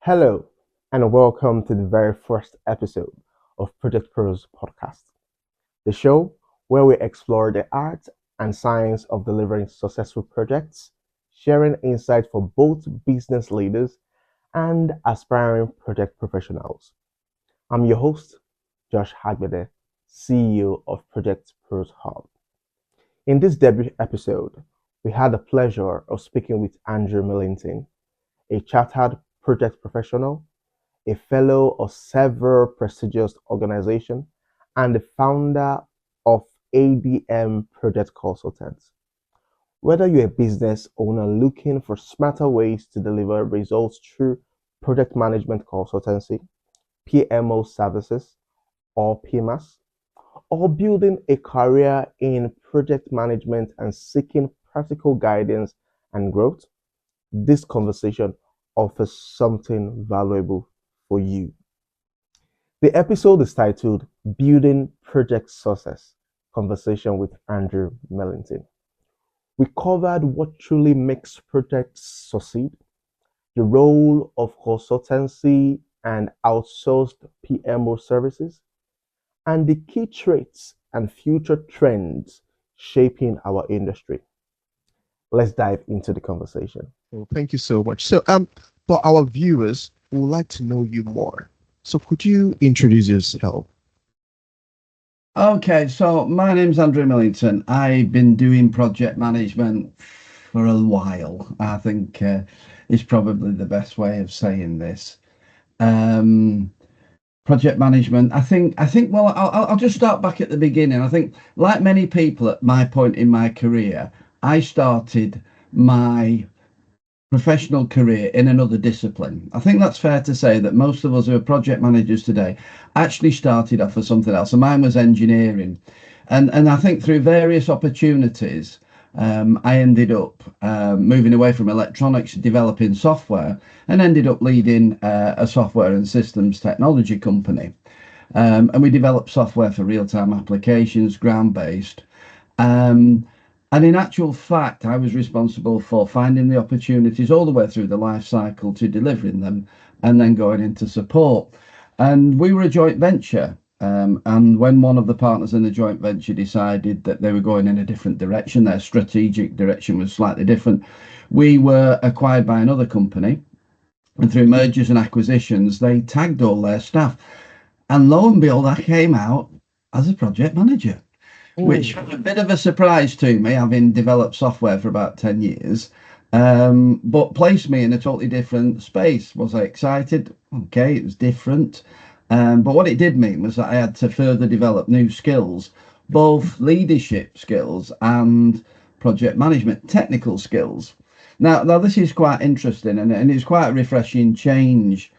Hello, and welcome to the very first episode of ProjectPros Podcast, the show where we explore the art and science of delivering successful projects, sharing insights for both business leaders and aspiring project professionals. I'm your host, Josh Agbede, CEO of ProjectPros Hub. In this debut episode, we had the pleasure of speaking with Andrew Millington, a chartered project professional, a fellow of several prestigious organizations, and the founder of ADM Project Consultants. Whether you're a business owner looking for smarter ways to deliver results through project management consultancy, PMO services, or PMaaS, or building a career in project management and seeking practical guidance and growth, this conversation offers something valuable for you. The episode is titled Building Project Success, Conversation with Andrew Millington. We covered what truly makes projects succeed, the role of consultancy and outsourced PMO services, and the key traits and future trends shaping our industry. Let's dive into the conversation. Well, thank you so much. For our viewers who would like to know you more, so could you introduce yourself? Okay, so my name's Andrew Millington. I've been doing project management for a while. I think is probably the best way of saying this. Project management. I think. Well, I'll just start back at the beginning. I think, like many people at my point in my career, I started my professional career in another discipline. I think that's fair to say that most of us who are project managers today actually started off as something else. And mine was engineering. And I think through various opportunities, I ended up moving away from electronics, developing software, and ended up leading a software and systems technology company. And we developed software for real-time applications, ground-based. And in actual fact, I was responsible for finding the opportunities all the way through the life cycle to delivering them and then going into support. And we were a joint venture. And when one of the partners in the joint venture decided that they were going in a different direction, their strategic direction was slightly different, we were acquired by another company. And through mergers and acquisitions, they tagged all their staff. And lo and behold, I came out as a project manager, which was a bit of a surprise to me, having developed software for about 10 years, but placed me in a totally different space. Was I excited? Okay, it was different. But what it did mean was that I had to further develop new skills, both leadership skills and project management technical skills. Now this is quite interesting, and it's quite a refreshing change.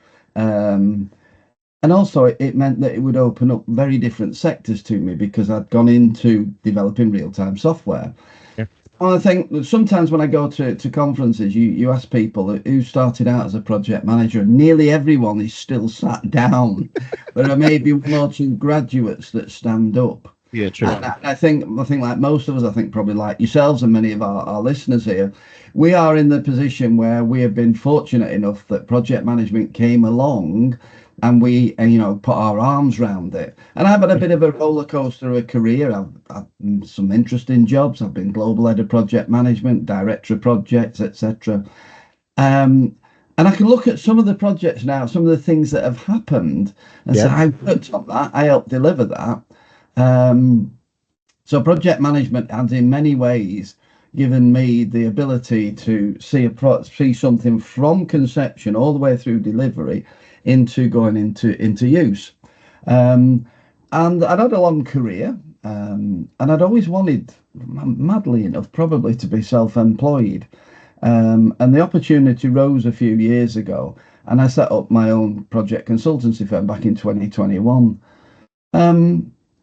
And also it meant that it would open up very different sectors to me because I'd gone into developing real-time software. Yeah. And I think sometimes when I go to conferences, you ask people who started out as a project manager, and nearly everyone is still sat down. There are maybe one or two graduates that stand up. Yeah, true. And I think like most of us, I think probably like yourselves and many of our listeners here, we are in the position where we have been fortunate enough that project management came along and we put our arms around it. And I've had a bit of a roller coaster of a career. I've had some interesting jobs. I've been global head of project management, director of projects, etc. And I can look at some of the projects now, some of the things that have happened, and say I worked on that, I helped deliver that. So project management has in many ways given me the ability to see something from conception all the way through delivery into going into use. And I'd had a long career, and I'd always wanted, madly enough, probably to be self-employed. And the opportunity rose a few years ago, and I set up my own project consultancy firm back in 2021.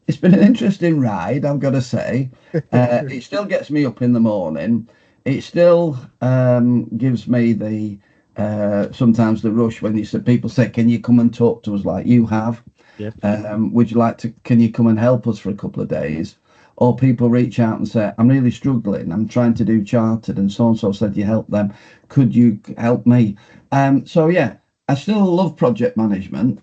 It's been an interesting ride, I've got to say. It still gets me up in the morning. It still gives me the sometimes the rush when people say, "Can you come and talk to us like you have? Yeah. Would you like to? Can you come and help us for a couple of days?" Or people reach out and say, "I'm really struggling. I'm trying to do chartered, and so said you help them. Could you help me?" So yeah, I still love project management,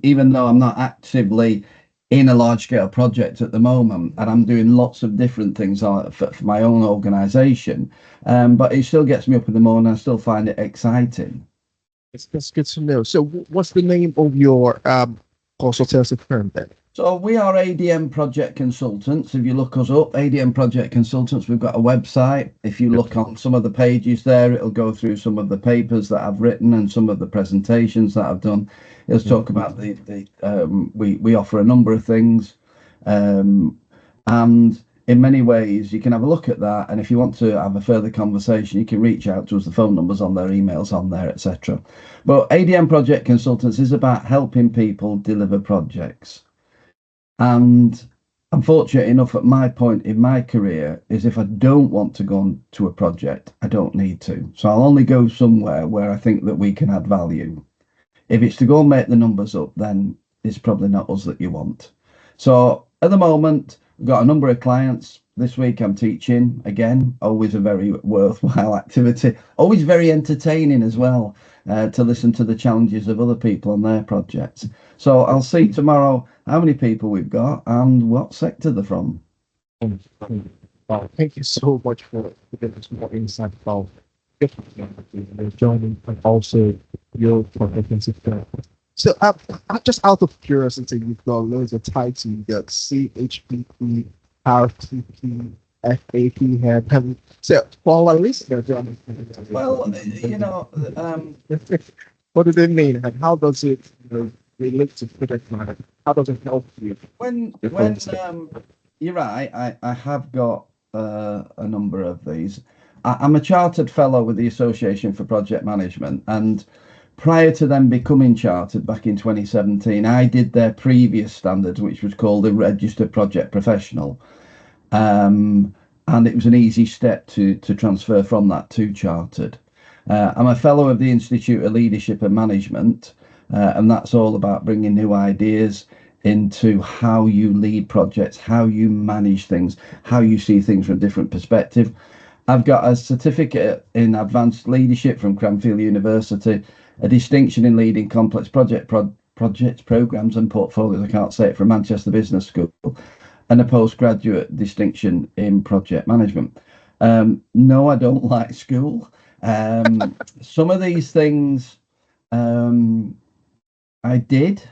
even though I'm not actively in a large scale project at the moment, and I'm doing lots of different things for my own organization. But it still gets me up in the morning. I still find it exciting. That's good to know. So what's the name of your consultancy firm then? So we are ADM Project Consultants. If you look us up, ADM Project Consultants, we've got a website. If you look on some of the pages there, it'll go through some of the papers that I've written and some of the presentations that I've done. It'll talk about we offer a number of things, and in many ways you can have a look at that. And if you want to have a further conversation, you can reach out to us. The phone number's on there, emails on there, etc. But ADM Project Consultants is about helping people deliver projects. And I'm fortunate enough at my point in my career is if I don't want to go on to a project, I don't need to. So I'll only go somewhere where I think that we can add value. If it's to go and make the numbers up, then it's probably not us that you want. So at the moment, we've got a number of clients. This week I'm teaching again, always a very worthwhile activity, always very entertaining as well, to listen to the challenges of other people on their projects. So I'll see tomorrow how many people we've got and what sector they're from. Well, thank you so much for giving us more insight about joining and also your consultancy firm. So just out of curiosity, you've got loads of titles. You've got ChPP, RTP, FAP head. So for our listeners, Well, what do they mean and how does it relate to project management? How does it help you? When you're right, I have got a number of these. I'm a chartered fellow with the Association for Project Management, and prior to them becoming chartered back in 2017, I did their previous standards, which was called the Registered Project Professional. And it was an easy step to transfer from that to chartered. I'm a fellow of the Institute of Leadership and Management, and that's all about bringing new ideas into how you lead projects, how you manage things, how you see things from a different perspective. I've got a certificate in advanced leadership from Cranfield University, a distinction in leading complex projects, programs and portfolios, I can't say it, from Manchester Business School, and a postgraduate distinction in project management. No, I don't like school. Some of these things I did.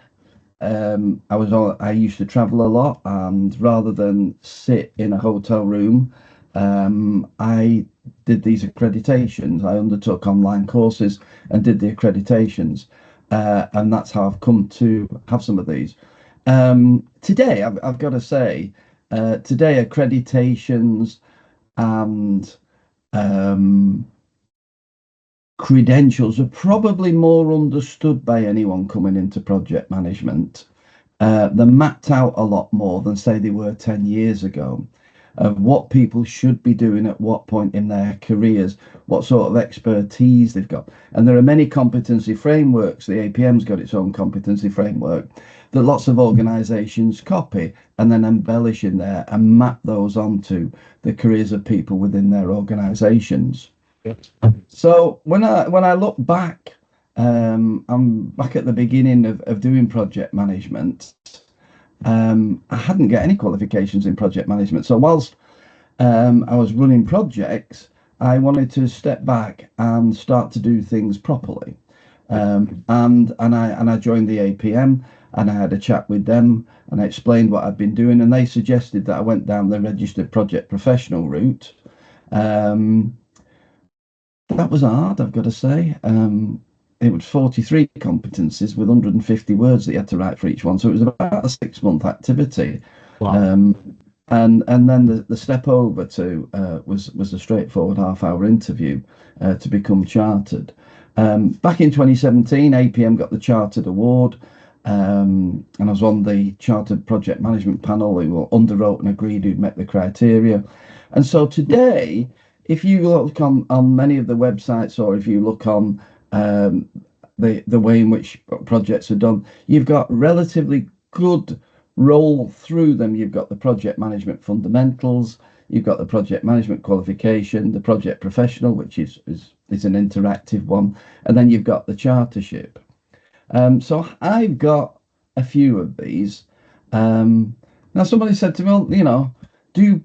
I used to travel a lot, and rather than sit in a hotel room, I did these accreditations. I undertook online courses and did the accreditations, and that's how I've come to have some of these. Today, I've got to say, today accreditations and credentials are probably more understood by anyone coming into project management. They're mapped out a lot more than, say, they were 10 years ago, of what people should be doing at what point in their careers, what sort of expertise they've got. And there are many competency frameworks. The APM's got its own competency framework that lots of organizations copy and then embellish in there and map those onto the careers of people within their organizations. So when I look back, I'm back at the beginning of doing project management. I hadn't got any qualifications in project management. So whilst I was running projects, I wanted to step back and start to do things properly. And I joined the APM, and I had a chat with them, and I explained what I'd been doing, and they suggested that I went down the registered project professional route. That was hard, I've got to say. It was 43 competencies with 150 words that you had to write for each one. So it was about a 6-month activity. Wow. And then the step over to was a straightforward half-hour interview to become chartered. Back in 2017, APM got the Chartered Award, and I was on the Chartered Project Management panel who underwrote and agreed who'd met the criteria. And so today, if you look on many of the websites, or if you look on the way in which projects are done, you've got relatively good roll through them. You've got the project management fundamentals, you've got the project management qualification, the project professional, which is is an interactive one, and then you've got the chartership. So I've got a few of these. Now somebody said to me, well, you know, do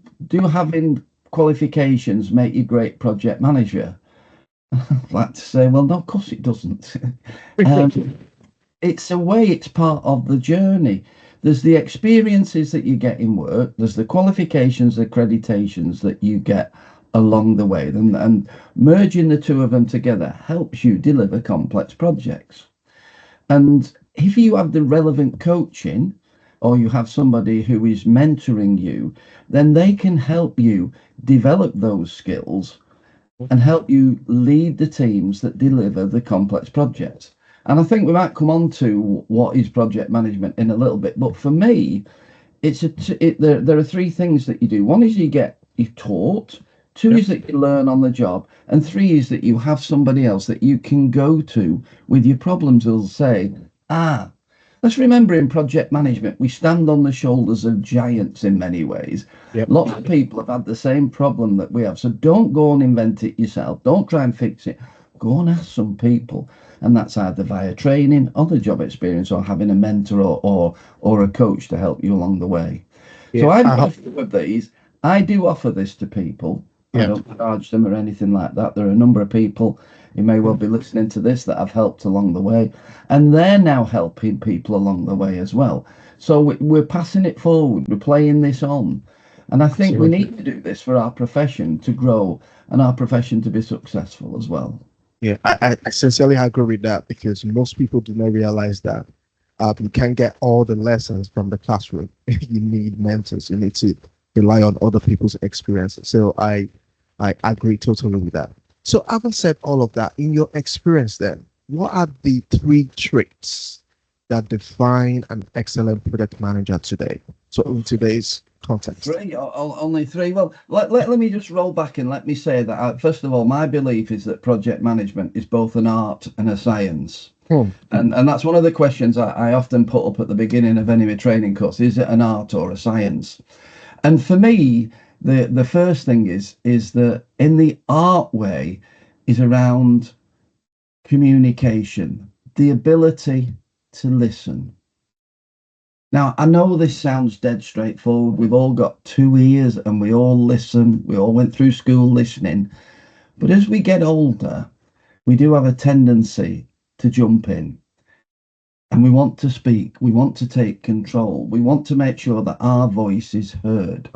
having qualifications make you a great project manager? I'd like to say, well, no, of course it doesn't. It's a way, it's part of the journey. There's the experiences that you get in work, there's the qualifications, accreditations that you get along the way, and merging the two of them together helps you deliver complex projects. And if you have the relevant coaching, or you have somebody who is mentoring you, then they can help you develop those skills and help you lead the teams that deliver the complex projects. And I think we might come on to what is project management in a little bit, but for me, there are three things that you do. One is you're taught, two is that you learn on the job, and three is that you have somebody else that you can go to with your problems who'll say, let's remember in project management, we stand on the shoulders of giants in many ways. Lots of people have had the same problem that we have. So don't go and invent it yourself. Don't try and fix it. Go and ask some people. And that's either via training, other job experience, or having a mentor or a coach to help you along the way. So I've got a few of these. I do offer this to people. I don't charge them or anything like that. There are a number of people who may well be listening to this that I've helped along the way, and they're now helping people along the way as well. So we're passing it forward. We're playing this on. And I think we need to do this for our profession to grow and our profession to be successful as well. Yeah, I sincerely agree with that, because most people do not realize that you can't get all the lessons from the classroom. You need mentors. You need to rely on other people's experiences. So I agree totally with that. So having said all of that, in your experience then, what are the three traits that define an excellent project manager today? So in today's context. Only three. Well, let me just roll back and let me say that, first of all, my belief is that project management is both an art and a science. And that's one of the questions I often put up at the beginning of any of my training course. Is it an art or a science? And for me, the first thing is that in the art way is around communication, the ability to listen. Now, I know this sounds dead straightforward. We've all got two ears and we all listen. We all went through school listening. But as we get older, we do have a tendency to jump in. And we want to speak. We want to take control. We want to make sure that our voice is heard.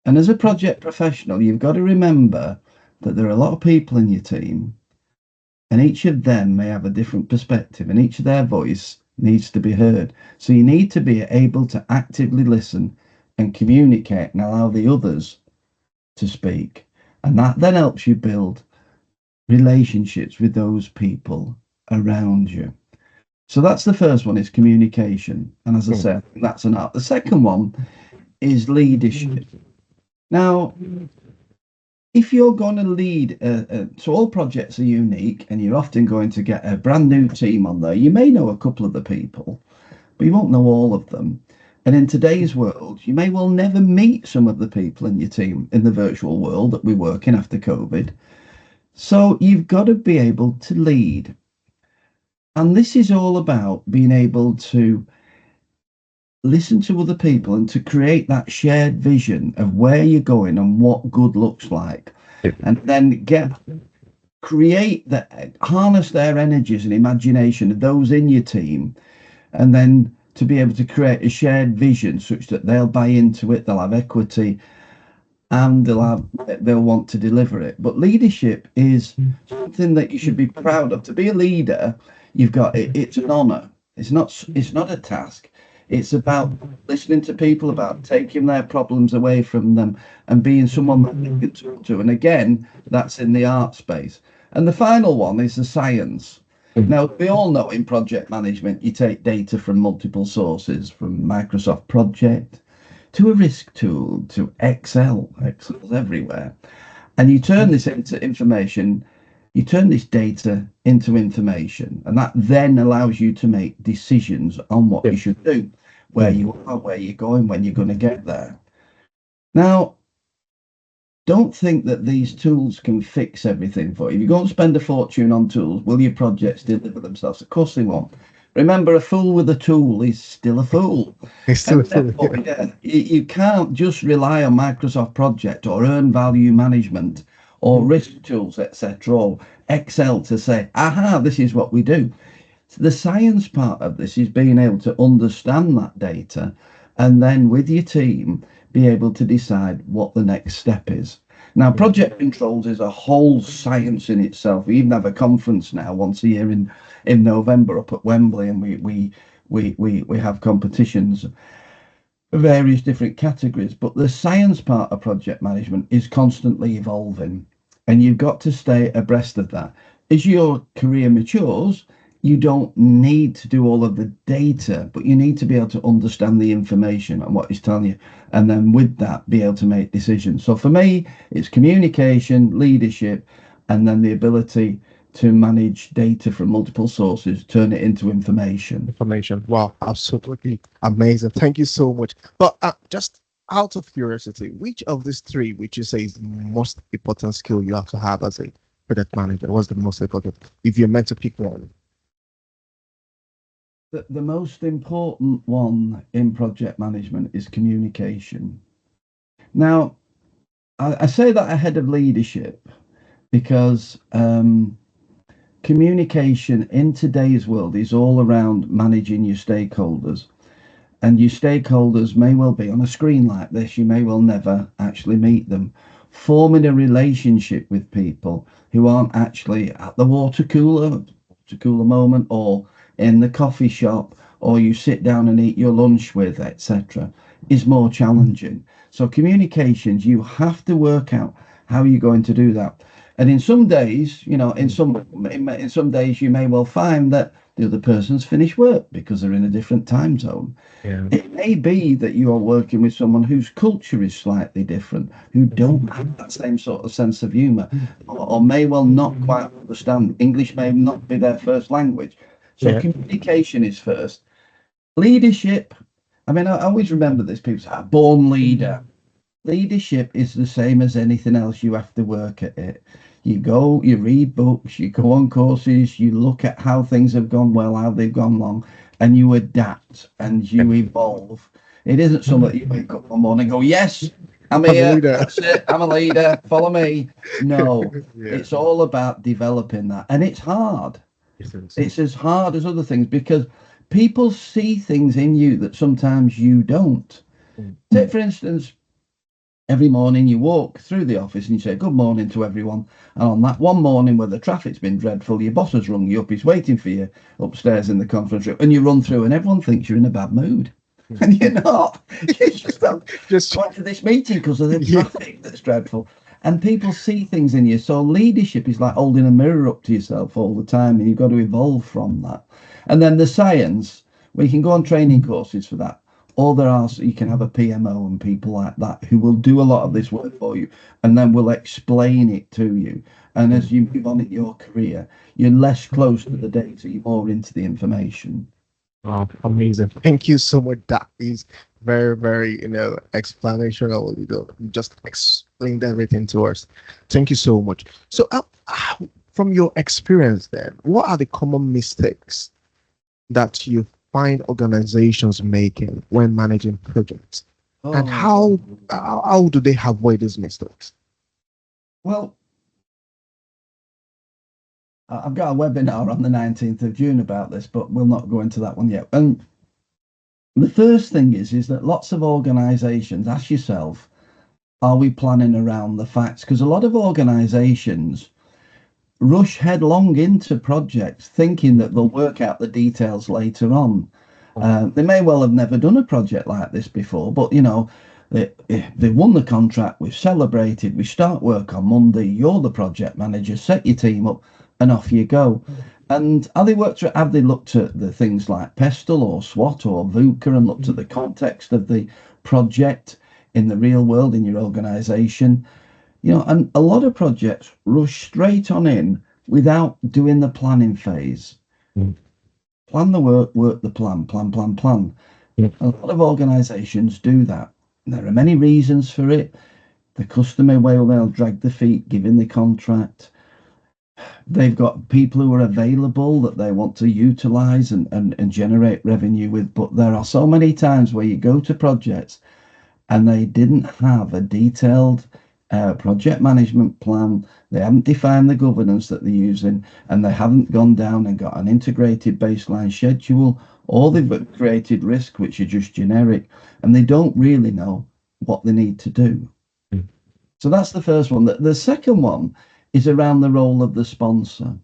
And as a project professional, you've got to remember that there are a lot of people in your team, and each of them may have a different perspective, and each of their voice needs to be heard. So you need to be able to actively listen and communicate and allow the others to speak. And that then helps you build relationships with those people around you. So that's the first one, is communication. And as I said, that's an art. The second one is leadership. Now, if you're going to lead, so all projects are unique, and you're often going to get a brand new team on there. You may know a couple of the people, but you won't know all of them. And in today's world, you may well never meet some of the people in your team in the virtual world that we work in after COVID. So you've got to be able to lead. And this is all about being able to listen to other people and to create that shared vision of where you're going and what good looks like, and then harness their energies and imagination of those in your team, and then to be able to create a shared vision such that they'll buy into it, they'll have equity, and they'll want to deliver it. But leadership is something that you should be proud of. To be a leader, it's an honor. It's not a task. It's about listening to people, about taking their problems away from them and being someone that they can talk to. And again, that's in the art space. And the final one is the science. Now, we all know in project management, you take data from multiple sources, from Microsoft Project to a risk tool to Excel's everywhere. And you turn this into information. You turn this data into information, and that then allows you to make decisions on what you should do, where you are, where you're going, when you're going to get there. Now, don't think that these tools can fix everything for you. If you go and spend a fortune on tools, will your projects deliver themselves? Of course they won't. Remember, a fool with a tool is still a fool. It's still And true. therefore, you can't just rely on Microsoft Project or Earn Value Management or risk tools, etc., or Excel to say, aha, this is what we do. So the science part of this is being able to understand that data and then with your team be able to decide what the next step is. Now, project controls is a whole science in itself. We even have a conference now once a year in November up at Wembley, and we have competitions of various different categories. But the science part of project management is constantly evolving, and you've got to stay abreast of that. As your career matures, you don't need to do all of the data, but you need to be able to understand the information and what it's telling you, and then with that be able to make decisions. So for me, it's communication, leadership, and then the ability to manage data from multiple sources, turn it into information. Wow, absolutely amazing. Thank you so much. But just out of curiosity, which of these three would you say is the most important skill you have to have as a product manager? What's the most important if you're meant to pick one? The most important one in project management is communication. Now, I say that ahead of leadership because communication in today's world is all around managing your stakeholders. And your stakeholders may well be on a screen like this, you may well never actually meet them. Forming a relationship with people who aren't actually at the water cooler moment, or in the coffee shop, or you sit down and eat your lunch with, etc., is more challenging. So communications, you have to work out how you're going to do that. And in some days, in some days you may well find that the other person's finished work because they're in a different time zone. Yeah. It may be that you are working with someone whose culture is slightly different, who don't have that same sort of sense of humour, or may well not quite understand. English may not be their first language. So communication is first. Leadership, I mean, I always remember this. People say, born leader. Leadership is the same as anything else. You have to work at it. You go, you read books, you go on courses, you look at how things have gone well, how they've gone wrong, and you adapt and you evolve. It isn't something that you wake up one morning and go, yes, I'm here, that's it, I'm a leader, follow me. No, it's all about developing that. And it's hard. It's as hard as other things because people see things in you that sometimes you don't. Take, for instance, every morning you walk through the office and you say good morning to everyone, and on that one morning where the traffic's been dreadful, your boss has rung you up, he's waiting for you upstairs in the conference room, and you run through and everyone thinks you're in a bad mood. And you're not. You just going to this meeting because of the traffic that's dreadful. And people see things in you. So leadership is like holding a mirror up to yourself all the time, and you've got to evolve from that. And then the science, we can go on training courses for that. Or you can have a PMO and people like that who will do a lot of this work for you and then will explain it to you. And as you move on in your career, you're less close to the data, you're more into the information. Oh, amazing. Thank you so much. That is very, very, explanational. You just explained everything to us. Thank you so much. So from your experience then, what are the common mistakes that you find organizations making when managing projects, and how do they avoid these mistakes? Well, I've got a webinar on the 19th of June about this, but we'll not go into that one yet. And the first thing is that lots of organizations, ask yourself, are we planning around the facts? Because a lot of organizations rush headlong into projects thinking that they'll work out the details later on. They may well have never done a project like this before, but they won the contract, we've celebrated, we start work on Monday, you're the project manager, set your team up and off you go. And have they looked at the things like Pestle or SWOT or VUCA and looked at the context of the project in the real world in your organization? And a lot of projects rush straight on in without doing the planning phase. Plan the work the plan. A lot of organizations do that. There are many reasons for it. The customer, well, they'll drag their feet giving the contract. They've got people who are available that they want to utilize and generate revenue with. But there are so many times where you go to projects and they didn't have a detailed project management plan. They haven't defined the governance that they're using, and they haven't gone down and got an integrated baseline schedule, or they've created risk which are just generic, and they don't really know what they need to do. So that's the first one. The second one is around the role of the sponsor.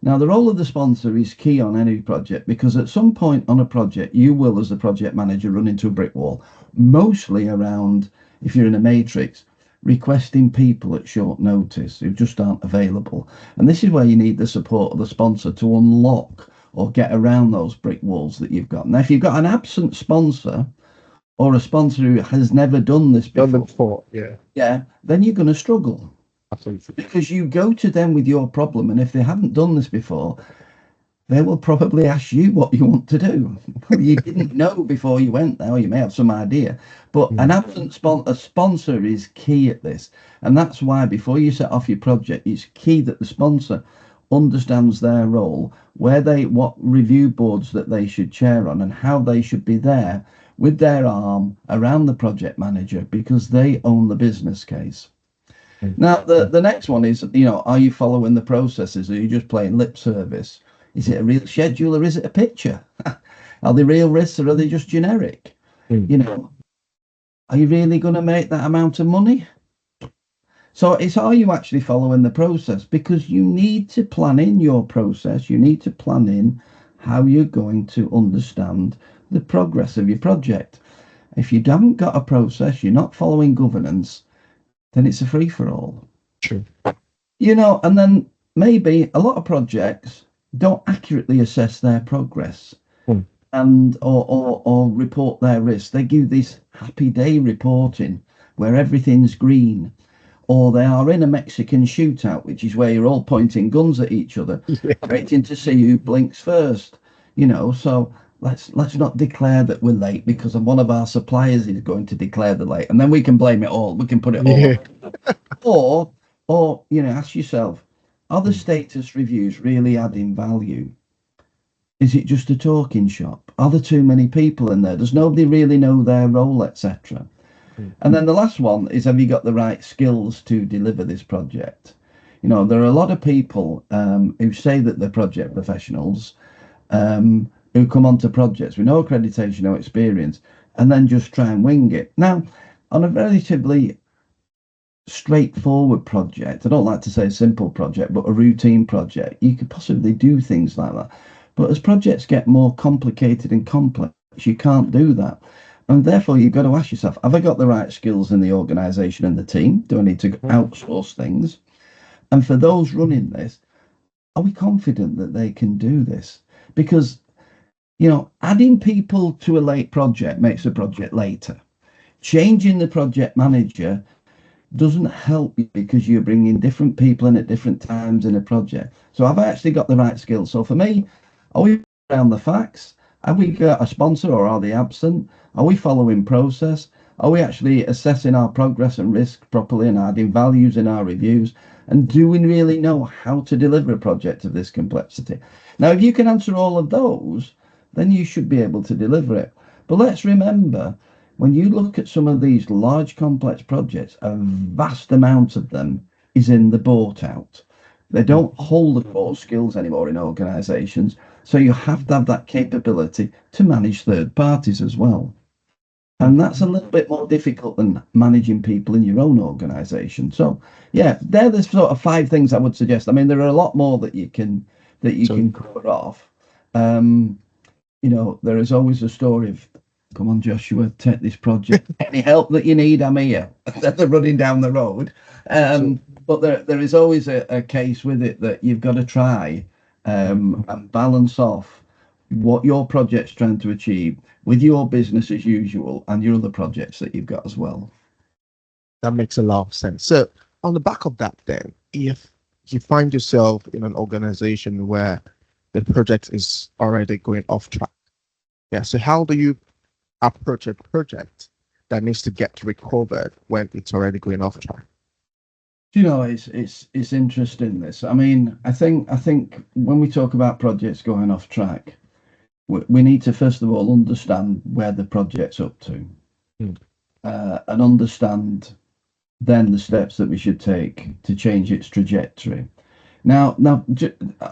Now, the role of the sponsor is key on any project, because at some point on a project, you will, as the project manager, run into a brick wall, mostly around, if you're in a matrix, requesting people at short notice who just aren't available. And this is where you need the support of the sponsor to unlock or get around those brick walls that you've got. Now, if you've got an absent sponsor, or a sponsor who has never done this before, then you're going to struggle. Absolutely. Because you go to them with your problem, and if they haven't done this before, they will probably ask you what you want to do. You didn't know before you went there, or you may have some idea. But an absent sponsor is key at this. And that's why before you set off your project, it's key that the sponsor understands their role, what review boards that they should chair on, and how they should be there with their arm around the project manager, because they own the business case. Now, the next one is, are you following the processes? Are you just playing lip service? Is it a real schedule, or is it a picture? Are they real risks, or are they just generic? Are you really going to make that amount of money? So it's, are you actually following the process? Because you need to plan in your process. You need to plan in how you're going to understand the progress of your project. If you haven't got a process, you're not following governance, then it's a free-for-all. True. And then maybe a lot of projects don't accurately assess their progress and or report their risk. They do this happy day reporting where everything's green, or they are in a Mexican shootout, which is where you're all pointing guns at each other, waiting to see who blinks first. So let's not declare that we're late because one of our suppliers is going to declare the late, and then we can blame it all. We can put it all. Or ask yourself, are the status reviews really adding value? Is it just a talking shop? Are there too many people in there? Does nobody really know their role, etc.? And then the last one is, have you got the right skills to deliver this project? There are a lot of people who say that they're project professionals, who come onto projects with no accreditation, no experience, and then just try and wing it. Now, on a relatively straightforward project, I don't like to say a simple project, but a routine project, you could possibly do things like that. But as projects get more complicated and complex, you can't do that. And therefore, you've got to ask yourself, have I got the right skills in the organisation and the team? Do I need to outsource things? And for those running this, are we confident that they can do this? Because, adding people to a late project makes the project later. Changing the project manager doesn't help you, because you're bringing different people in at different times in a project. So have I actually got the right skills? So for me, are we around the facts? Have we got a sponsor, or are they absent? Are we following process? Are we actually assessing our progress and risk properly and adding values in our reviews? And do we really know how to deliver a project of this complexity? Now, if you can answer all of those, then you should be able to deliver it. But let's remember, when you look at some of these large complex projects, a vast amount of them is in the bought out. They don't hold the core skills anymore in organizations. So you have to have that capability to manage third parties as well. And that's a little bit more difficult than managing people in your own organization. So yeah, they're the sort of 5 things I would suggest. I mean, there are a lot more that you can cover off. There is always a story of, come on, Joshua, take this project. Any help that you need, I'm here. They're running down the road. But there is always a case with it that you've got to try and balance off what your project's trying to achieve with your business as usual and your other projects that you've got as well. That makes a lot of sense. So on the back of that, then, if you find yourself in an organization where the project is already going off track, so how do you approach a project that needs to get recovered when it's already going off track? You know, it's interesting this. I mean, I think when we talk about projects going off track, we need to first of all understand where the project's up to, and understand then the steps that we should take to change its trajectory. Now,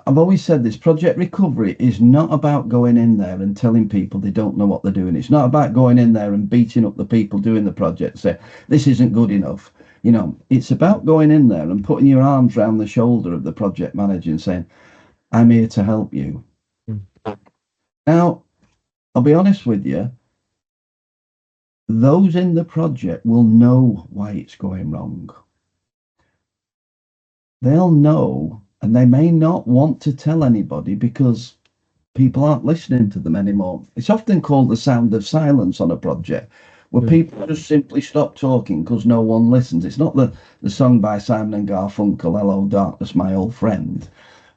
I've always said this: project recovery is not about going in there and telling people they don't know what they're doing. It's not about going in there and beating up the people doing the project, say this isn't good enough. You know, it's about going in there and putting your arms around the shoulder of the project manager and saying, "I'm here to help you." Now, I'll be honest with you, those in the project will know why it's going wrong. They'll know, and they may not want to tell anybody because people aren't listening to them anymore. It's often called the sound of silence on a project, where people just simply stop talking because no one listens. It's not the song by Simon and Garfunkel, "Hello Darkness, My Old Friend."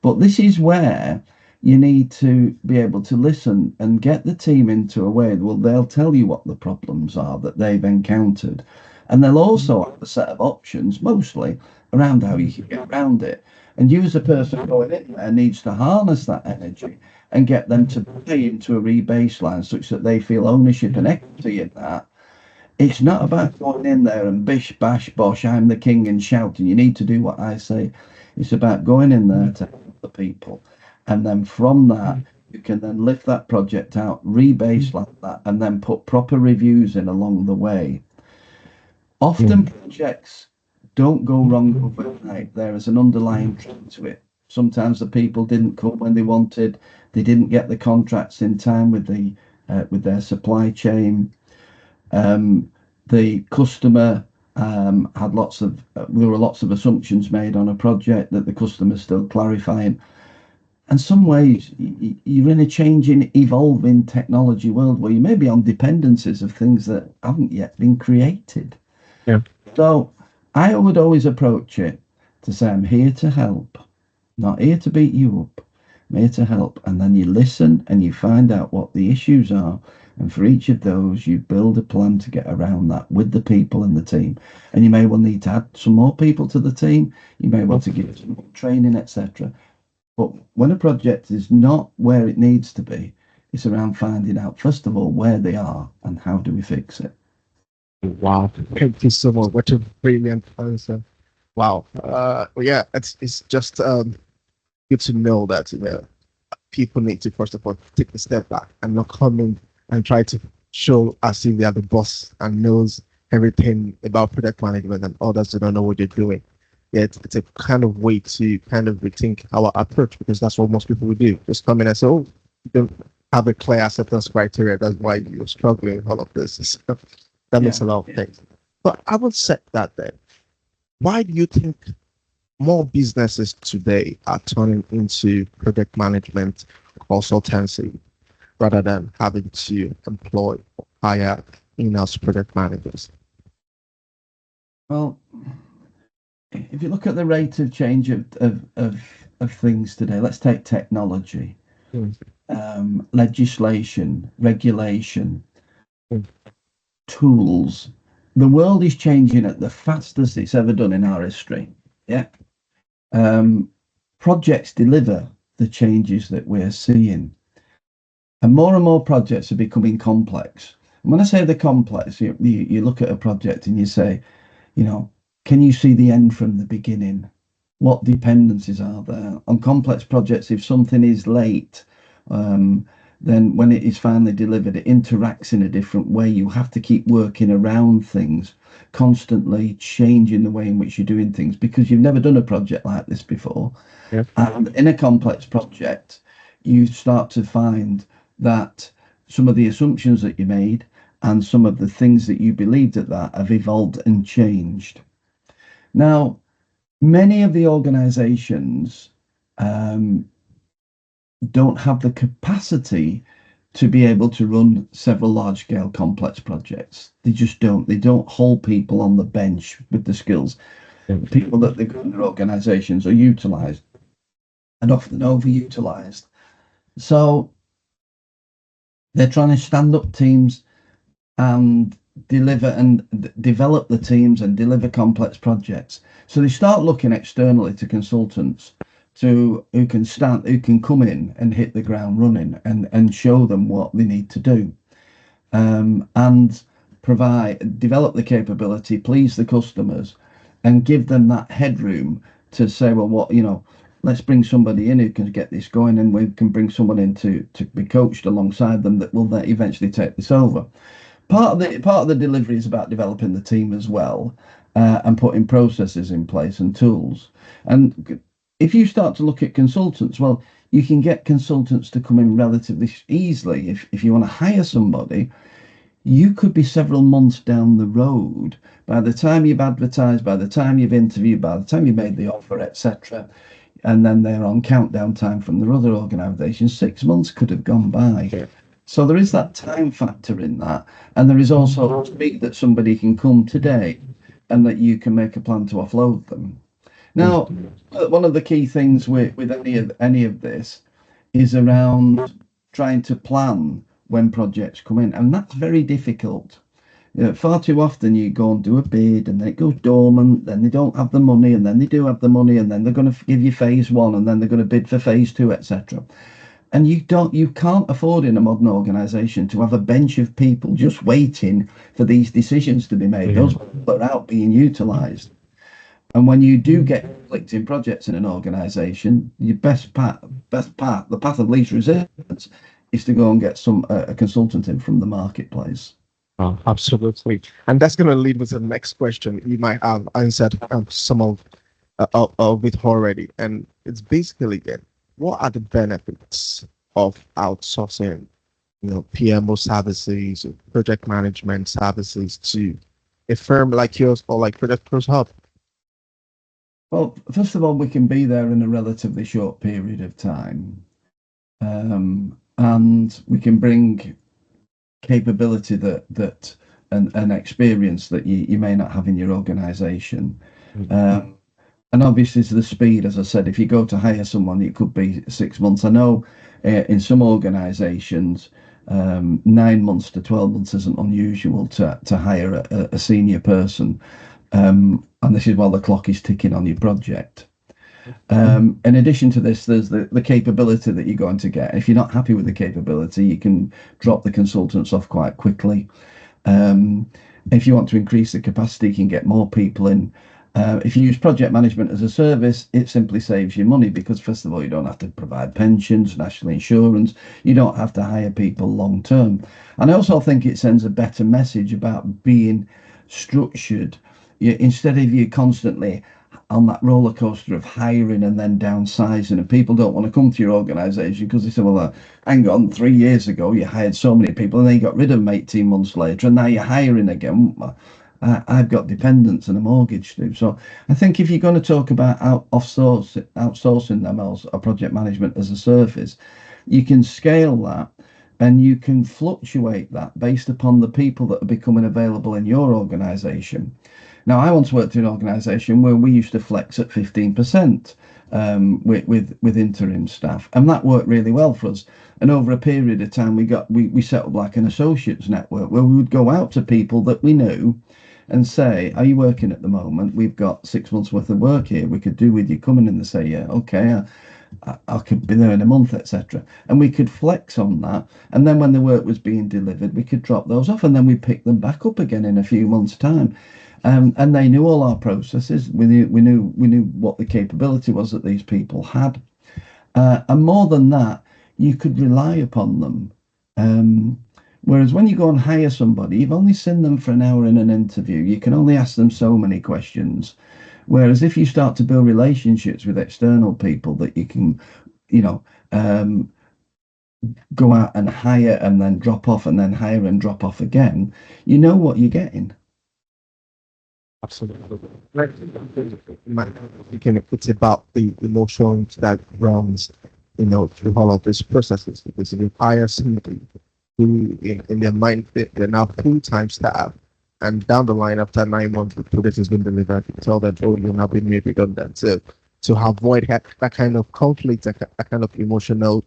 But this is where you need to be able to listen and get the team into a way, well, they'll tell you what the problems are that they've encountered. And they'll also have a set of options, mostly around how you can get around it. And you as a person going in there needs to harness that energy and get them to pay into a rebaseline such that they feel ownership and equity in that. It's not about going in there and bish, bash, bosh, I'm the king and shouting, you need to do what I say. It's about going in there to help the people. And then from that, you can then lift that project out, rebaseline that, and then put proper reviews in along the way. Often projects don't go wrong overnight. There is an underlying trend to it. Sometimes the people didn't come when they wanted. They didn't get the contracts in time with their supply chain. The customer had there were lots of assumptions made on a project that the customer's still clarifying. In some ways, you're in a changing, evolving technology world where you may be on dependencies of things that haven't yet been created. Yeah. So I would always approach it to say, I'm here to help, not here to beat you up. I'm here to help. And then you listen and you find out what the issues are. And for each of those, you build a plan to get around that with the people in the team. And you may well need to add some more people to the team. You may want to give some more training, etc. But when a project is not where it needs to be, it's around finding out, first of all, where they are and how do we fix it. Wow. Thank you so much. What a brilliant answer. Wow. Yeah, it's just good to know that people need to first of all take a step back and not come in and try to show as if they are the boss and knows everything about product management and others who don't know what they're doing. Yeah, it's a kind of way to kind of rethink our approach, because that's what most people would do. Just come in and say, "Oh, you don't have a clear acceptance criteria. That's why you're struggling with all of this." So that makes a lot of things. But I would say that then, why do you think more businesses today are turning into project management consultancy rather than having to employ or hire in-house project managers? Well, if you look at the rate of change of things today, let's take technology, legislation, regulation, tools. The world is changing at the fastest it's ever done in our history. Yeah. Projects deliver the changes that we're seeing. And more projects are becoming complex. And when I say they're complex, you look at a project and you say, can you see the end from the beginning? What dependencies are there? On complex projects, if something is late, then when it is finally delivered, it interacts in a different way. You have to keep working around things, constantly changing the way in which you're doing things, because you've never done a project like this before. Yeah. And in a complex project, you start to find that some of the assumptions that you made and some of the things that you believed at that have evolved and changed. Now, many of the organizations don't have the capacity to be able to run several large-scale complex projects. They just don't. They don't hold people on the bench with the skills. People that they've got in their organizations are utilized and often overutilized. So they're trying to stand up teams, and deliver and develop the teams and deliver complex projects. So they start looking externally to consultants who can come in and hit the ground running and show them what they need to do, and develop the capability, please the customers, and give them that headroom to say, well, let's bring somebody in who can get this going, and we can bring someone in to be coached alongside them that will then eventually take this over. Part of the delivery is about developing the team as well, and putting processes in place and tools. And if you start to look at consultants, well, you can get consultants to come in relatively easily. If you want to hire somebody, you could be several months down the road by the time you've advertised, by the time you've interviewed, by the time you made the offer, etc. And then they're on countdown time from their other organisations. 6 months could have gone by. Yeah. So there is that time factor in that, and there is also speed that somebody can come today, and that you can make a plan to offload them. Now, one of the key things with any of this is around trying to plan when projects come in, and that's very difficult. Far too often you go and do a bid and then it goes dormant, then they don't have the money, and then they do have the money, and then they're going to give you phase one, and then they're going to bid for phase two, etc. And you can't afford in a modern organization to have a bench of people just waiting for these decisions to be made. Those people are out being utilized. And when you do get conflicting projects in an organization, your the path of least resistance is to go and get a consultant in from the marketplace. Oh, absolutely. And that's going to lead with the next question. You might have answered some of it already. And it's basically, what are the benefits of outsourcing, PMO services, project management services to a firm like yours or like ProjectPros Hub? Well, first of all, we can be there in a relatively short period of time, and we can bring capability that and experience that you may not have in your organisation. And obviously, it's the speed. As I said, if you go to hire someone, it could be 6 months. I know in some organisations, 9 months to 12 months isn't unusual to hire a senior person. And this is while the clock is ticking on your project. In addition to this, there's the capability that you're going to get. If you're not happy with the capability, you can drop the consultants off quite quickly. If you want to increase the capacity, you can get more people in. If you use project management as a service, it simply saves you money because, first of all, you don't have to provide pensions, national insurance. You don't have to hire people long term. And I also think it sends a better message about being structured. Instead of you constantly on that roller coaster of hiring and then downsizing, and people don't want to come to your organisation because they say, well, hang on, 3 years ago you hired so many people and then you got rid of them 18 months later and now you're hiring again. I've got dependents and a mortgage to do. So I think if you're going to talk about outsourcing them or project management as a service, you can scale that and you can fluctuate that based upon the people that are becoming available in your organisation. Now, I once worked in an organisation where we used to flex at 15% with interim staff, and that worked really well for us. And over a period of time, we set up like an associates network where we would go out to people that we knew and say, "Are you working at the moment? We've got 6 months worth of work here. We could do with you coming in." And they say, "Yeah, okay, I could be there in a month," etc. And we could flex on that. And then when the work was being delivered, we could drop those off, and then we pick them back up again in a few months' time. And they knew all our processes. We knew what the capability was that these people had, and more than that, you could rely upon them. Whereas when you go and hire somebody, you've only seen them for an hour in an interview. You can only ask them so many questions. Whereas if you start to build relationships with external people that you can, go out and hire and then drop off and then hire and drop off again, you know what you're getting. Absolutely. It's about the emotions that runs, through all of these processes. Because if you hire somebody who, in their mind, they're now full-time staff, and down the line, after 9 months, the product has been delivered, you tell them, "Oh, you're now being made redundant." So to avoid that kind of conflict, that kind of emotional,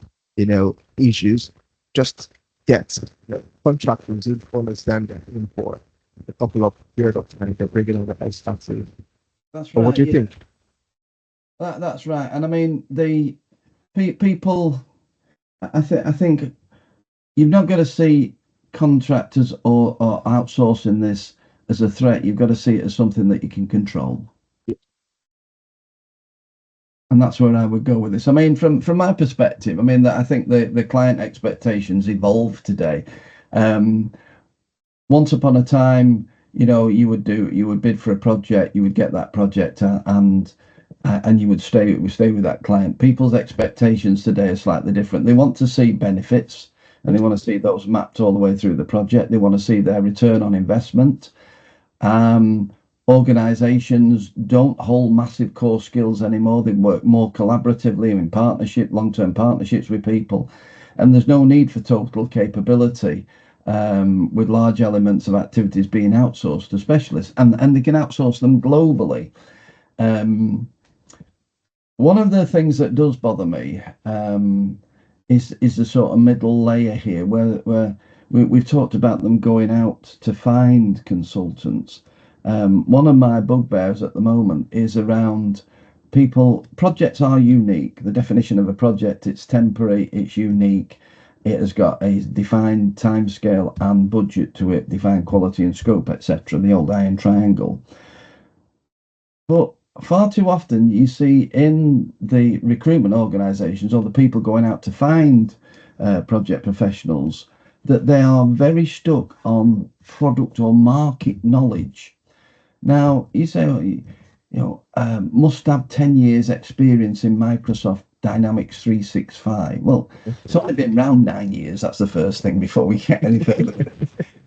issues, just get contractors who understand they're in for. a couple of period of time they're bringing on the expensive. That's But right. what do you think? That's right. And I mean, the people, I think you've not got to see contractors or outsourcing this as a threat. You've got to see it as something that you can control. And that's where I would go with this. I mean, from my perspective, I mean, that I think the client expectations evolve today. Once upon a time, you would bid for a project, you would get that project, and you would stay with that client. People's expectations today are slightly different. They want to see benefits, and they want to see those mapped all the way through the project. They want to see their return on investment. Organizations don't hold massive core skills anymore. They work more collaboratively in partnership, long-term partnerships with people, and there's no need for total capability, with large elements of activities being outsourced to specialists, and they can outsource them globally. One of the things that does bother me is the sort of middle layer here, where we've talked about them going out to find consultants. One of my bugbears at the moment is around people. Projects are unique. The definition of a project: it's temporary, it's unique, it has got a defined timescale and budget to it, defined quality and scope, etc. The old iron triangle. But far too often you see in the recruitment organisations, or the people going out to find project professionals, that they are very stuck on product or market knowledge. Now, you say, must have 10 years experience in Microsoft Dynamics 365. Well, it's only been around 9 years. That's the first thing before we get any further.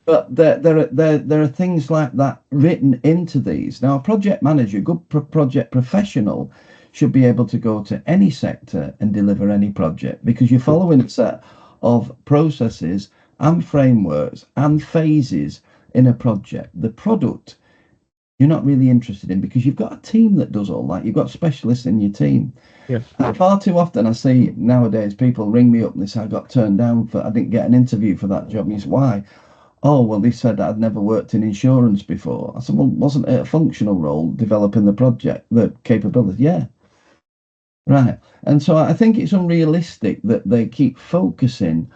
But there are things like that written into these. Now, a project manager, a good project professional, should be able to go to any sector and deliver any project, because you're following a set of processes and frameworks and phases in a project. The product you're not really interested in, because you've got a team that does all that. You've got specialists in your team. Yeah. And far too often I see nowadays people ring me up and they say, I got turned down I didn't get an interview for that job. And you say, why? Oh, well, they said I'd never worked in insurance before. I said, well, wasn't it a functional role developing the project, the capability? Yeah. Right. And so I think it's unrealistic that they keep focusing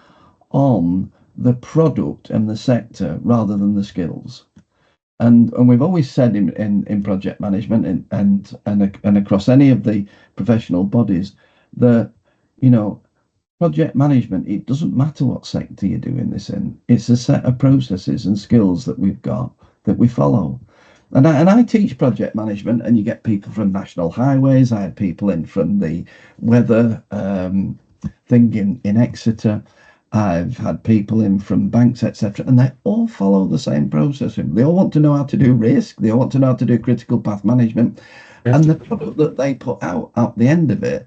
on the product and the sector rather than the skills. And we've always said in project management and across any of the professional bodies that, project management, it doesn't matter what sector you're doing this in. It's a set of processes and skills that we've got that we follow. And I teach project management, and you get people from National Highways. I had people in from the weather thing in Exeter. I've had people in from banks, etc., and they all follow the same process. They all want to know how to do risk. They all want to know how to do critical path management. Yes. And the product that they put out at the end of it,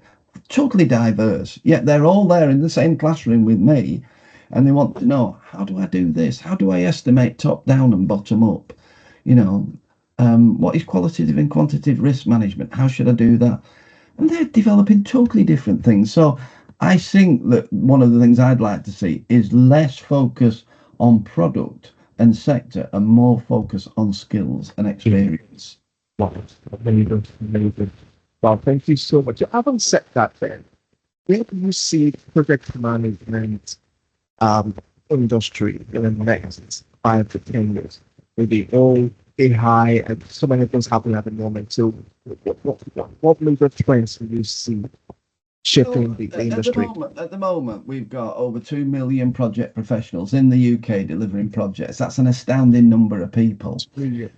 totally diverse. Yet they're all there in the same classroom with me, and they want to know, how do I do this? How do I estimate top down and bottom up? What is qualitative and quantitative risk management? How should I do that? And they're developing totally different things. So I think that one of the things I'd like to see is less focus on product and sector and more focus on skills and experience. Wow, amazing. Well, thank you so much. Having said that, then, where do you see project management industry in the next 5 to 10 years? Maybe all AI and so many things happening at the moment. So, what major trends do you see shifting the industry? At the moment, we've got over 2 million project professionals in the UK delivering projects. That's an astounding number of people.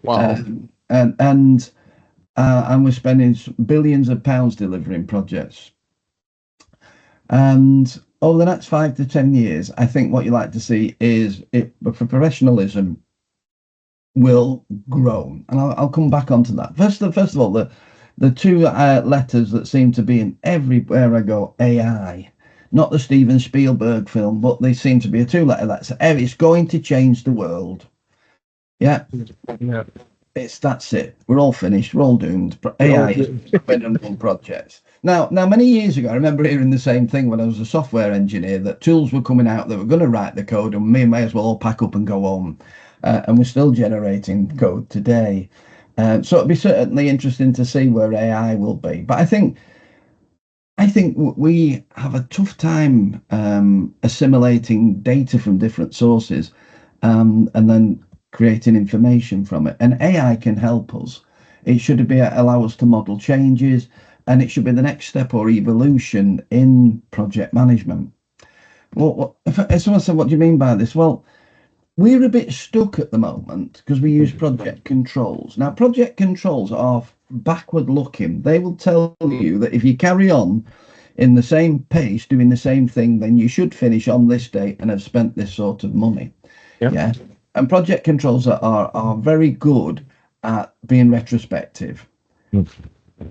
Wow. And we're spending billions of pounds delivering projects. And over the next 5 to 10 years, I think what you like to see is professionalism will grow. And I'll come back onto that. First of all, the two letters that seem to be in everywhere I go, AI. Not the Steven Spielberg film, but they seem to be a two-letter letter. It's going to change the world. Yeah. That's it. We're all finished. We're all doomed. AI is on projects. Now, many years ago, I remember hearing the same thing when I was a software engineer, that tools were coming out that were going to write the code, and me may as well all pack up and go home. and we're still generating code today. So it'll be certainly interesting to see where AI will be. But I think we have a tough time assimilating data from different sources, and then creating information from it. And AI can help us. It should be allow us to model changes, and it should be the next step or evolution in project management. Well, if someone said, "What do you mean by this?" Well, we're a bit stuck at the moment because we use project controls. Now, project controls are backward looking. They will tell you that if you carry on in the same pace, doing the same thing, then you should finish on this date and have spent this sort of money. Yeah. And project controls are very good at being retrospective.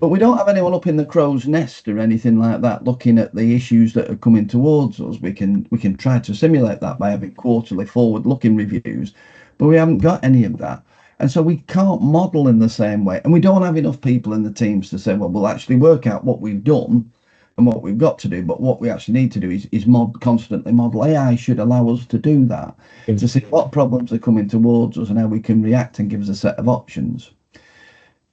But we don't have anyone up in the crow's nest or anything like that looking at the issues that are coming towards us. We can try to simulate that by having quarterly forward-looking reviews, but we haven't got any of that. And so we can't model in the same way. And we don't have enough people in the teams to say, well, we'll actually work out what we've done and what we've got to do. But what we actually need to do is constantly model. AI should allow us to do that, to see what problems are coming towards us and how we can react and give us a set of options.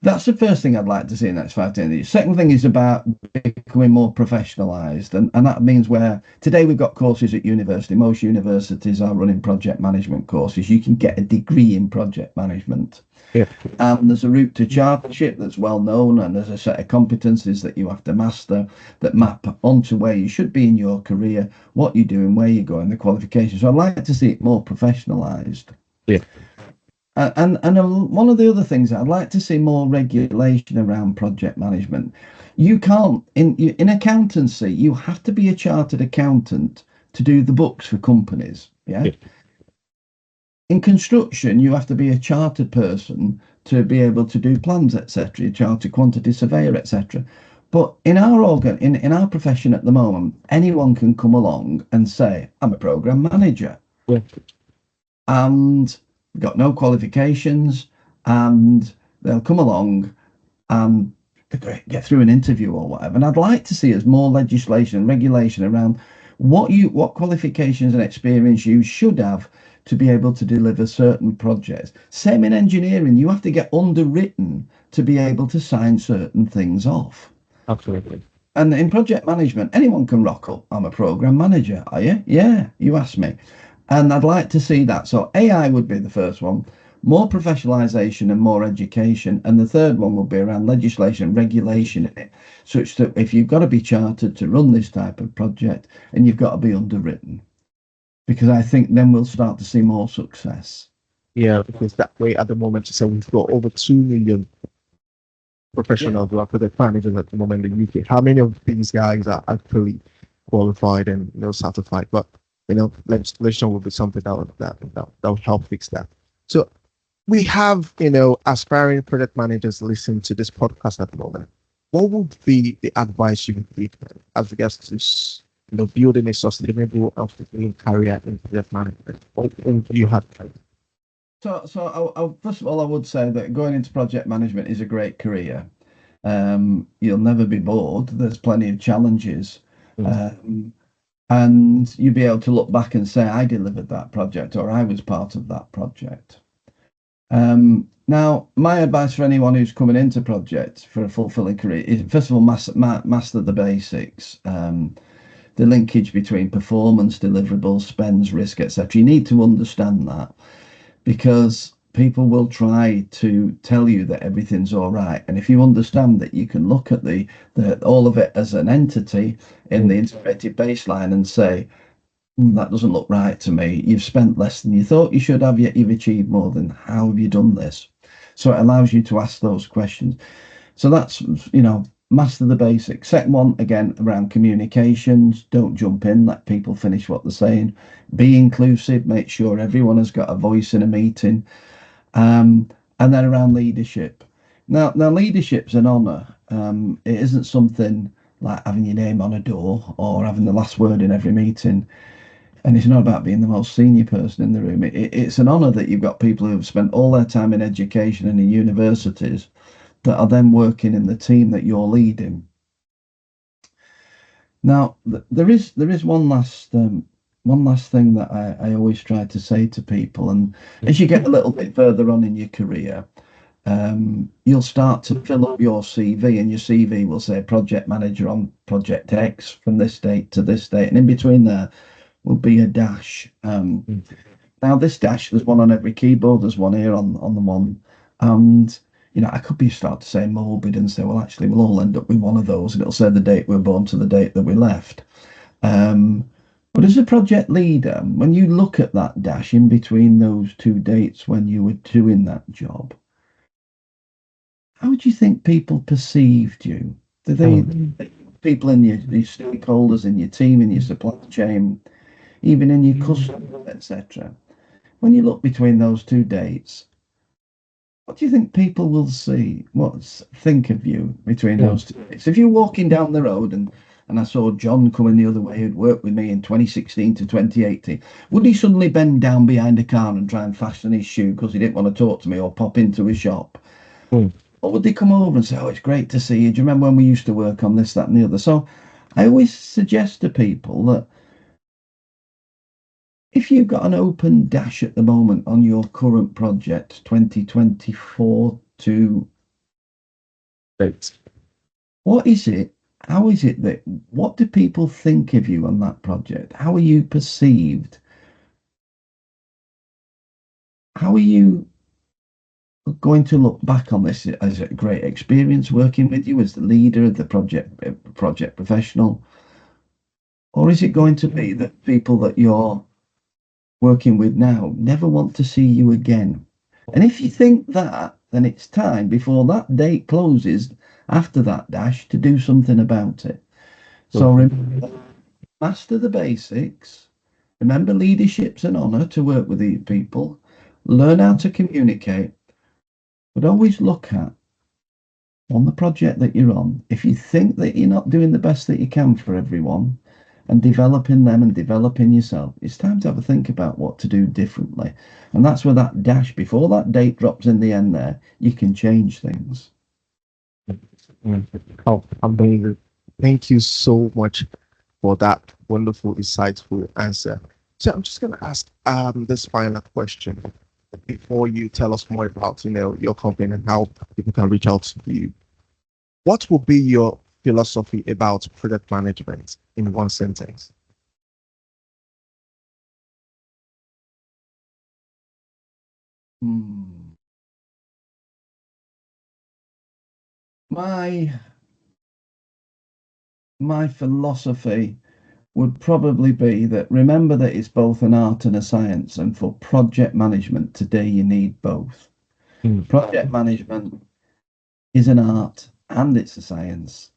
That's the first thing I'd like to see in the next 5 to 10 years. Second thing is about becoming more professionalised. And that means where today we've got courses at university. Most universities are running project management courses. You can get a degree in project management. Yeah. And there's a route to chartership that's well known, and there's a set of competencies that you have to master that map onto where you should be in your career, what you're doing, where you're going, the qualifications. So I'd like to see it more professionalised. Yeah. And one of the other things, I'd like to see more regulation around project management. You can't, in accountancy, you have to be a chartered accountant to do the books for companies. Yeah. In construction, you have to be a chartered person to be able to do plans, etc., a chartered quantity surveyor, etc. But in our in our profession at the moment, anyone can come along and say, I'm a program manager. Yeah. And got no qualifications, and they'll come along and get through an interview or whatever. And I'd like to see us more legislation and regulation around what qualifications and experience you should have to be able to deliver certain projects. Same in engineering, you have to get underwritten to be able to sign certain things off. Absolutely. And in project management, anyone can rock up. I'm a program manager. Are you? Yeah, you asked me. And I'd like to see that. So AI would be the first one, more professionalization and more education. And the third one will be around legislation and regulation in it, such that if you've got to be chartered to run this type of project, and you've got to be underwritten, because I think then we'll start to see more success. Yeah, because that way at the moment, so we've got over 2 million professionals who are project managers at the moment in the UK. How many of these guys are actually qualified and certified? But legislation will be something that will help fix that. So we have, aspiring project managers listening to this podcast at the moment. What would be the advice you would give as regards to building a sustainable and fulfilling career in project management? What would you have? So first of all, I would say that going into project management is a great career. You'll never be bored. There's plenty of challenges. And you'll be able to look back and say, I delivered that project, or I was part of that project. Now, my advice for anyone who's coming into projects for a fulfilling career is, first of all, master the basics. The linkage between performance, deliverables, spends, risk, etc. You need to understand that, because people will try to tell you that everything's all right. And if you understand that you can look at the all of it as an entity in the integrated baseline and say, that doesn't look right to me. You've spent less than you thought you should have, yet you've achieved more. Than how have you done this? So it allows you to ask those questions. So that's, master the basics. Second one, again, around communications. Don't jump in, let people finish what they're saying. Be inclusive, make sure everyone has got a voice in a meeting. And then around leadership. Now leadership's an honour. It isn't something like having your name on a door or having the last word in every meeting. And it's not about being the most senior person in the room. It's an honour that you've got people who have spent all their time in education and in universities that are then working in the team that you're leading. Now, there is one last one last thing that I always try to say to people, and as you get a little bit further on in your career, you'll start to fill up your CV, and your CV will say project manager on project X from this date to this date, and in between there will be a dash. Now this dash, there's one on every keyboard, there's one here on the one, and I could be start to say morbid and say, well, actually, we'll all end up with one of those, and it'll say the date we're born to the date that we left. But as a project leader, when you look at that dash in between those two dates when you were doing that job, how do you think people perceived you? Do they, people in your stakeholders, in your team, in your supply chain, even in your customers, etc.? When you look between those two dates, what do you think people will see? Think of you between those two dates? If you're walking down the road and I saw John coming the other way, who'd worked with me in 2016 to 2018, would he suddenly bend down behind a car and try and fasten his shoe because he didn't want to talk to me, or pop into a shop? Or would they come over and say, oh, it's great to see you. Do you remember when we used to work on this, that, and the other? So I always suggest to people that if you've got an open dash at the moment on your current project, 2024 to Right. what is it? How is it that, what do people think of you on that project? How are you perceived? How are you going to look back on this as a great experience working with you as the leader of the project professional? Or is it going to be that people that you're working with now never want to see you again? And if you think that, then it's time before that date closes after that dash to do something about it. So remember, master the basics. Remember, leadership's an honor to work with these people. Learn how to communicate, but always look at on the project that you're on. If you think that you're not doing the best that you can for everyone, and developing them and developing yourself, it's time to have a think about what to do differently. And that's where that dash, before that date drops in the end there, you can change things. Oh, amazing. Thank you so much for that wonderful, insightful answer. So I'm just going to ask this final question before you tell us more about your company and how people can reach out to you. What will be your philosophy about project management in one sentence? My philosophy would probably be that, remember that it's both an art and a science, and for project management today you need both. Project management is an art and it's a science,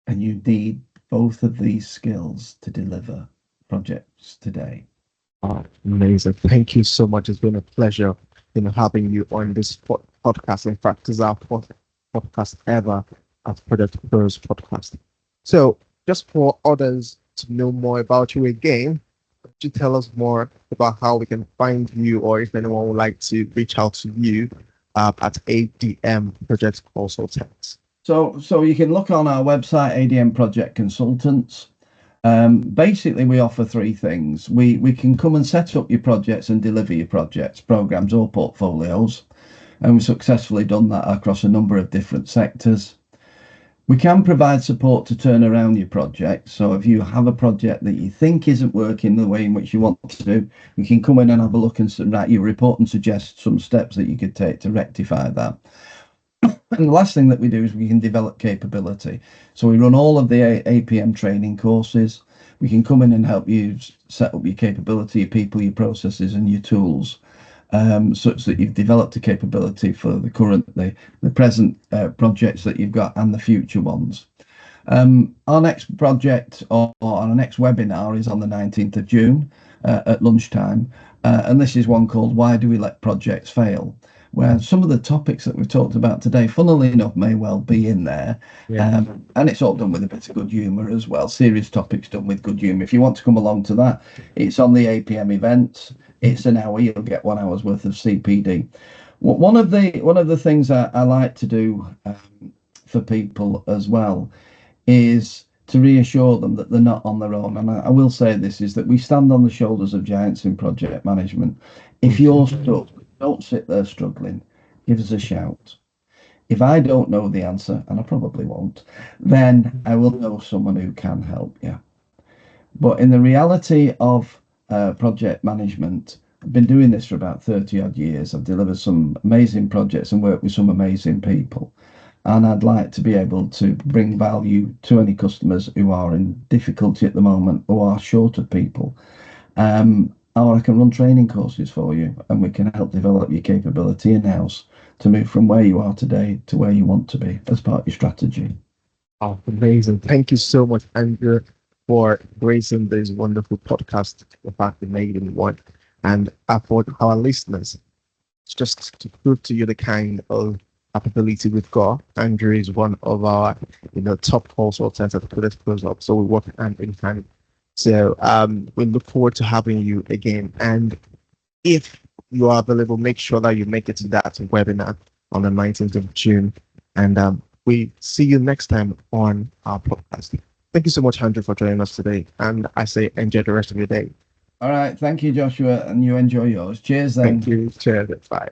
and you need both of these skills to deliver projects today. Oh, amazing. Thank you so much. It's been a pleasure having you on this podcast. In fact, this is our fourth podcast ever at ProjectPros Podcast. So just for others to know more about you again, could you tell us more about how we can find you, or if anyone would like to reach out to you at ADM Project Consultants? So you can look on our website, ADM Project Consultants. Basically, we offer three things. We can come and set up your projects and deliver your projects, programs, or portfolios. And we've successfully done that across a number of different sectors. We can provide support to turn around your project. So if you have a project that you think isn't working the way in which you want to do, we can come in and have a look and write you a report and suggest some steps that you could take to rectify that. And the last thing that we do is we can develop capability. So we run all of the APM training courses. We can come in and help you set up your capability, your people, your processes, and your tools, such that you've developed a capability for the present projects that you've got and the future ones. Our next project or our next webinar is on the 19th of June at lunchtime. And this is one called Why Do We Let Projects Fail?, where some of the topics that we've talked about today, funnily enough, may well be in there. And it's all done with a bit of good humour as well. Serious topics done with good humour. If you want to come along to that, it's on the APM events. It's an hour. You'll get 1 hour's worth of CPD. One of the things I like to do for people as well is to reassure them that they're not on their own. And I will say this is that we stand on the shoulders of giants in project management. If you're stuck, don't sit there struggling. Give us a shout. If I don't know the answer, and I probably won't, then I will know someone who can help you. But in the reality of project management, I've been doing this for about 30 odd years. I've delivered some amazing projects and worked with some amazing people. And I'd like to be able to bring value to any customers who are in difficulty at the moment, who are short of people. Or I can run training courses for you, and we can help develop your capability in-house to move from where you are today to where you want to be as part of your strategy. Oh, amazing. Thank you so much, Andrew, for gracing this wonderful podcast, the fact we made in one. And for our listeners, just to prove to you the kind of capability we've got, Andrew is one of our top consultants at ProjectPros Hub. So we work hand in hand. So we look forward to having you again. And if you are available, make sure that you make it to that webinar on the 19th of June. And we see you next time on our podcast. Thank you so much, Andrew, for joining us today. And I say enjoy the rest of your day. All right. Thank you, Joshua, and you enjoy yours. Cheers then. Thank you. Cheers. Bye.